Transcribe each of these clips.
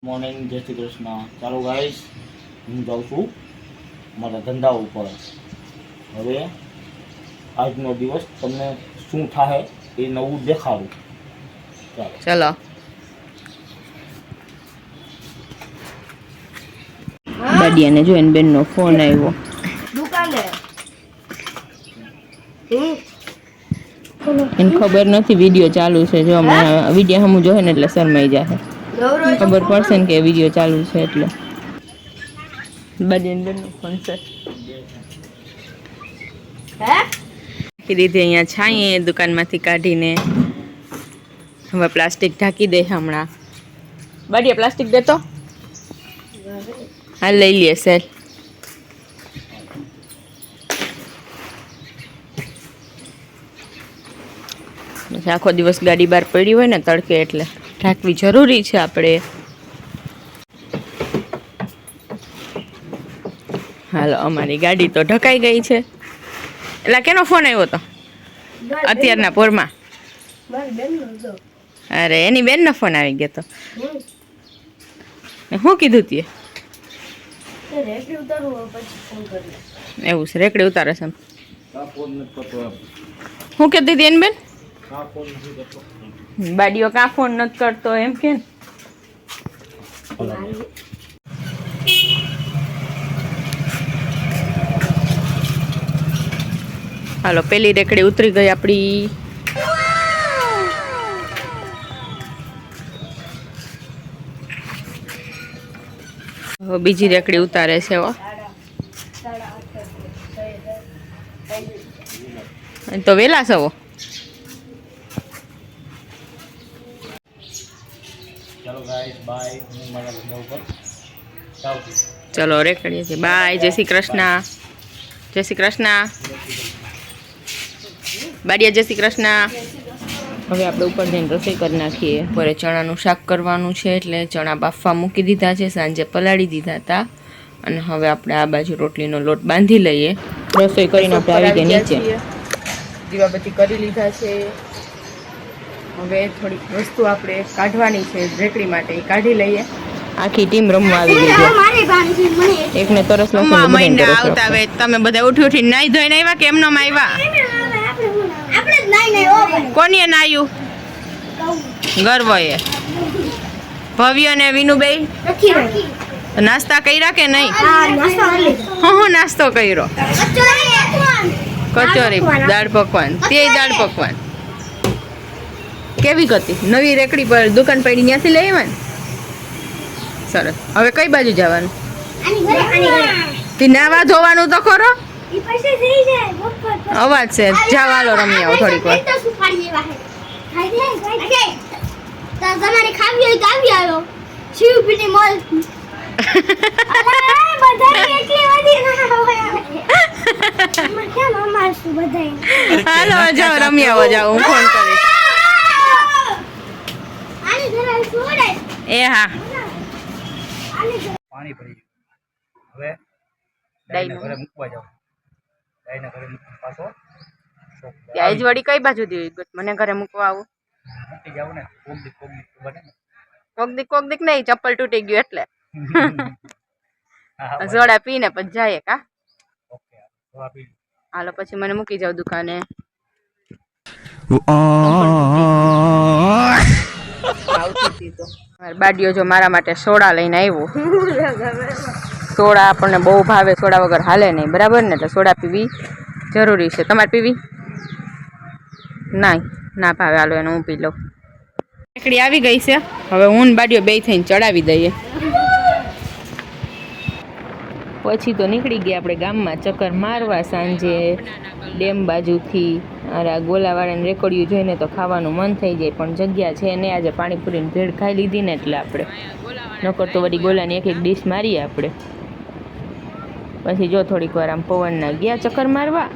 Morning, જય શ્રી કૃષ્ણ. ચાલો guys, હું જાઉં છું મારા ધંધા ઉપર. હવે આજનો દિવસ તમને શું થાય એ નવું દેખાડું. ચાલો દાડિયાને જોઈને બેનનો ફોન આવ્યો. દુકાને એને ખબર નથી વિડીયો ચાલુ છે. જો હમણાં વિડીયો હમું જોહે ને એટલે શરમાઈ જાય. ખબર પડશે ને કે વિડીયો ચાલુ છે એટલે. દાડિયાને બેનનો ફોન છે. રાખી દીધી અહીંયા છાંયે દુકાનમાંથી કાઢીને. હવે પ્લાસ્ટિક ઢાંકી દે હમણાં. બાડિયા પ્લાસ્ટિક દેતો હા લઈ લે સર. આખો દિવસ ગાડી બહાર પડી હોય ને તડકે એટલે ઢાંકવી જરૂરી છે આપણે. હાલો, અમારી ગાડી તો ઢકાઈ ગઈ છે. એટલે કેનો ફોન આવ્યો તો અત્યારના પોરમાં? અરે એની બેનનો ફોન આવી ગયો તો. શું કીધું તીએ? એવું છે, રેકડી ઉતારે છે. શું કહેતી હતી એની બેન? બાડીઓ કાં ફોન નથી કરતો એમ કે. હાલો, પેલી રેકડી ઉતરી ગઈ આપણી. બીજી રેકડી ઉતારે છે. તો વેલા સવો. ચાલો ગાઈસ, બાય. હું મારા ધંધા ઉપર જાઉં છું. ચલો રેકડીએ છે. બાય. જય શ્રી કૃષ્ણ. જય શ્રી કૃષ્ણ. બાડિયા જય શ્રી કૃષ્ણ. હવે આપણે ઉપર જઈને રસોઈ કરી નાખીએ. બપોરે ચણાનું શાક કરવાનું છે એટલે ચણા બાફવા મૂકી દીધા છે. સાંજે પલાળી દીધા હતા અને હવે આપણે આ બાજુ રોટલીનો લોટ બાંધી લઈએ. રસોઈ કરીને આપણે આવી ગયા નીચે. દીવાબત્તી કરી લીધા છે. હવે થોડીક વસ્તુ આપણે કાઢવાની છે રેકડી માટે, એ કાઢી લઈએ. આખી ટીમ રમવા આવી ગઈ છે. એકને તરસ આવતા હવે તમે બધા ઉઠી ઉઠી નાઈ ધોઈને આવ્યા કે એમનો આવ્યા? કોનીએ નાયું? ગર્વએ. ભવ્ય અને વિનુબેન નાસ્તા કર્યા કે નહીં? હું નાસ્તો કર્યો. કચોરી, દાળ પકવાન. તે દાળ પકવાન કેવી હતી? નવી રેકડી પર દુકાન પડી ત્યાંથી લઈ આવ્યા ને? સરસ. હવે કઈ બાજુ જવાનું? નાવા ધોવાનું તો ખરો. અવાજ છે. જાવ હાલો રમી આવો થોડીક વાર. તમારે ખાવી હોય તો આવી આવ્યો. શિવપીની મોલ. હાલો જાઓ રમી આવો. જાઓ, હું ફોન કરીશ. એ હા. પાણી પડી ગયું. હવે ડાયના ઘરે મૂકવા જાવ. ડાયના ઘરે મૂકવા પાછો ત્યાં જ વળી કઈ બાજુ દી મને ઘરે મૂકવા આવું? મૂકી જાવ ને. કોક દીક બને ને. કોક દીક નહીં, ચપ્પલ તૂટી ગયું એટલે. સોડા પીને પછી જાય કા. ઓકે, સોડા પી. હાલો પછી મને મૂકી જાવ દુકાને. બાડીઓ જો મારા માટે સોડા લઈને આવ્યો. સોડા આપણને બહુ ભાવે, સોડા વગર હાલે નહીં, બરાબર ને? એટલે સોડા પીવી જરૂરી છે. તમારે પીવી? ના ભાવે. હાલો એને હું પી લઉં. રેકડી આવી ગઈ છે. હવે હું બાડીઓ બે થઈને ચડાવી દઈએ. પછી તો નીકળી ગયા આપણે ગામમાં ચક્કર મારવા સાંજે ડેમ બાજુથી. અરે આ ગોલાવાળાને રેકોર્ડિયું જોઈને તો ખાવાનું મન થઈ જાય, પણ જગ્યા છે ને. આજે પાણીપુરીની ભેળ ખાઈ લીધી ને એટલે આપણે નકર તો વળી ગોલાની એક ડીશ મારીએ આપણે. પછી જો થોડીક વાર આમ પવનના ગયા ચક્કર મારવા.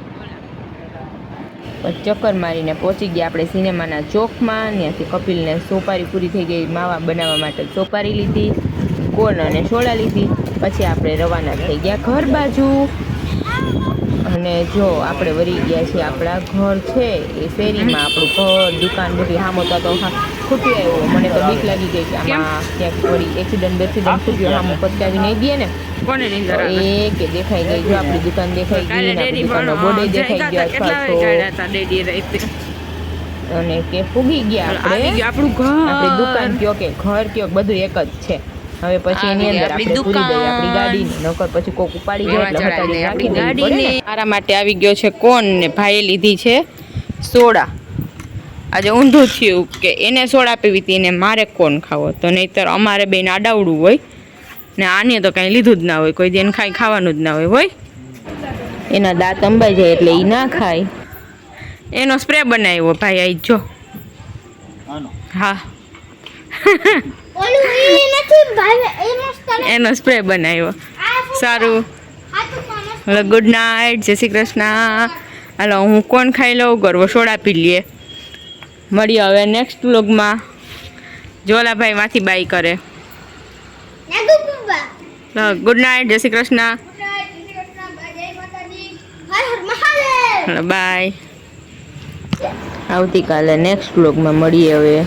પછી ચક્કર મારીને પહોંચી ગયા આપણે સિનેમાના ચોકમાં. ત્યાંથી કપિલને સોપારી પૂરી થઈ ગઈ. માવા બનાવવા માટે સોપારી લીધી, કોન અને સોડા લીધી. પછી આપણે રવાના થઈ ગયા ઘર બાજુ. અને જો આપણે વળી ગયા છીએ આપણા ઘર છે એ શેરીમાં આપણું ઘર દુકાન બધી સામો તો ખૂટી આવ્યો મને તો બીક લાગી ગઈ કે આમાં ક્યાંક વળી એક્સિડન્ટ ખૂટ્યો સામો પચકાવી નહીં દે ને કોને નીંદર તો આવે? એ કે દેખાઈ ગઈ જો આપણી દુકાન દેખાઈ ગઈ ને આપણી દુકાનનો બોર્ડે દેખાઈ ગયો કેટલા અથવા વાગ્યા હતા ડેડી રાતે? તો અને કે ફૂગી ગયા આવી આપણે ગયું આપણું ઘર. આપણી દુકાન કયો કે ઘર કયો બધું એક જ છે હવે પછી એની અંદર આપણી આપણે પૂરી દઈએ આપણી દુકાન. ગાડીને નકર પછી કોક ઉપાડી જાય એટલે એમાં હટાડી ચડાવી રાખી દઈએ દેવી પડે ગાડીને. ને. મારા માટે આવી ગયો છે કોણ ને ભાઈએ લીધી છે સોડા આજે ઊંધું થયું કે એને સોડા પીવી હતી ને મારે કોણ ખાવો તો નહીંતર અમારે બેન આડાવડું હોય ને આને તો કાંઈ લીધું જ ના હોય કોઈ દિન ખાઈ ખાવાનું જ ના હોય એના દાંત અંબાઈ જાય એટલે એ ના ખાય એનો સ્પ્રે બનાવ્યો ભાઈ આઈ જો આનો હા ઓલું ઈ નથી ભાઈ એ મસ્ત લાગે. એનો સ્પ્રે બનાવ્યો આ શું? સારું આ તો મસ્ત. હલો ગુડ નાઇટ જય શ્રી કૃષ્ણ હાલો હું કોણ ખાઈ લઉં ગરવો સોડા પી લઈએ મળીએ હવે નેક્સ્ટ વ્લોગમાં જોલાભાઈ માંથી બાય કરે નાગુ બુબા. ગુડ નાઇટ જય શ્રી કૃષ્ણ જય માતાજી. હર હર મહાદેવ. હલો બાય આવતીકાલે નેક્સ્ટ વ્લોગમાં મળીએ હવે